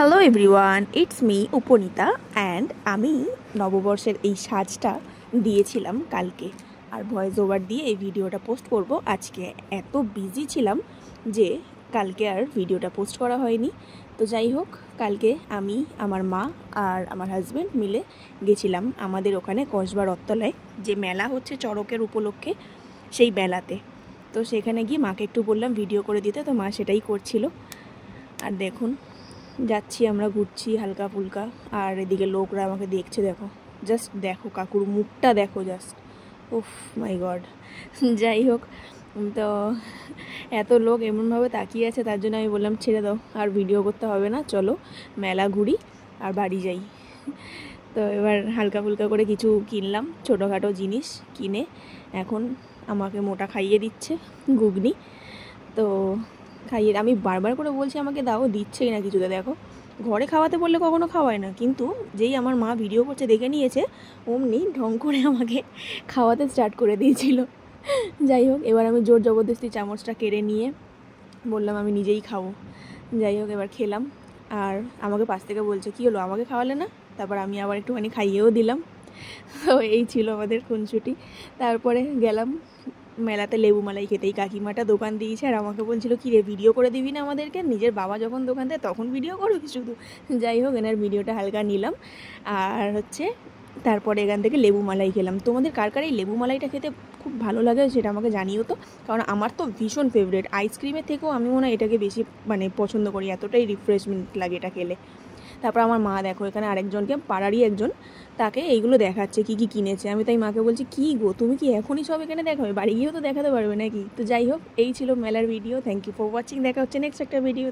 Hello everyone, it's me Upanita and আমি নববর্ষের এই সাজটা দিয়েছিলাম কালকে, আর ভয়েস ওভার দিয়ে এই ভিডিওটা পোস্ট করব আজকে। এত বিজি ছিলাম যে কালকে আর ভিডিওটা পোস্ট করা হয়নি। তো যাই হোক, কালকে আমি, আমার মা আর আমার হাজব্যান্ড মিলে গেছিলাম আমাদের ওখানে কসবা রথতলায় যে মেলা হচ্ছে চড়কের উপলক্ষে, সেই মেলাতে। তো সেখানে গিয়ে মাকে একটু বললাম ভিডিও করে দিতে, তো মা সেটাই করছিল। আর দেখুন, যাচ্ছি আমরা, ঘুরছি হালকা ফুলকা, আর এদিকে লোকরা আমাকে দেখছে। দেখো, জাস্ট দেখো কাকুর মুখটা দেখো, জাস্ট উফ মাই গড। যাই হোক, তো এত লোক এমনভাবে তাকিয়ে আছে, তার জন্য আমি বললাম ছেড়ে দাও, আর ভিডিও করতে হবে না, চলো মেলা ঘুরি আর বাড়ি যাই। তো এবার হালকা ফুলকা করে কিছু কিনলাম, ছোটোখাটো জিনিস কিনে এখন আমাকে মোটা খাইয়ে দিচ্ছে ঘুগনি। তো খাইয়ে আমি বারবার করে বলছি আমাকে দাও, দিচ্ছেই না কিছুতে। দেখো, ঘরে খাওয়াতে বললে কখনো খাওয়ায় না, কিন্তু যেই আমার মা ভিডিও করছে দেখে নিয়েছে, অমনি ঢং করে আমাকে খাওয়াতে স্টার্ট করে দিয়েছিল। যাই হোক, এবার আমি জোর জবরদস্তি চামচটা কেড়ে নিয়ে বললাম আমি নিজেই খাবো। যাই হোক, এবার খেলাম, আর আমাকে পাশ থেকে বলছে কী হলো, আমাকে খাওয়ালে না? তারপর আমি আবার একটুখানি খাইয়েও দিলাম। তো এই ছিল আমাদের খুনসুটি। তারপরে গেলাম মেলাতে লেবু মালাই খেতে। এই কাকিমাটা দোকান দিয়েছে, আর আমাকে বলছিল কী রে, ভিডিও করে দিবি না আমাদেরকে? নিজের বাবা যখন দোকান দেয় তখন ভিডিও করবি শুধু। যাই হোক, এনার ভিডিওটা হালকা নিলাম, আর তারপরে এখান থেকে লেবু মালাই খেলাম। তোমাদের কার কার এই লেবু মালাইটা খেতে খুব ভালো লাগে সেটা আমাকে জানিও তো, কারণ আমার তো ভীষণ ফেভারিট। আইসক্রিমের থেকেও আমি মনে হয় এটাকে বেশি পছন্দ করি, এতটাই রিফ্রেশমেন্ট লাগে এটা খেলে। তারপর আমার মা দেখো এখানে আরেকজনকে, পাড়ারই একজন, তাকে এইগুলো দেখাচ্ছে কী কী কিনেছে। আমি তাই মাকে বলছি কী গো, তুমি কি এখনই সব এখানে দেখাবে? বাড়ি গিয়েও তো দেখাতে পারবে নাকি? তো যাই হোক, এই ছিল মেলার video. Thank you for watching. দেখা হচ্ছে নেক্সট একটা ভিডিও।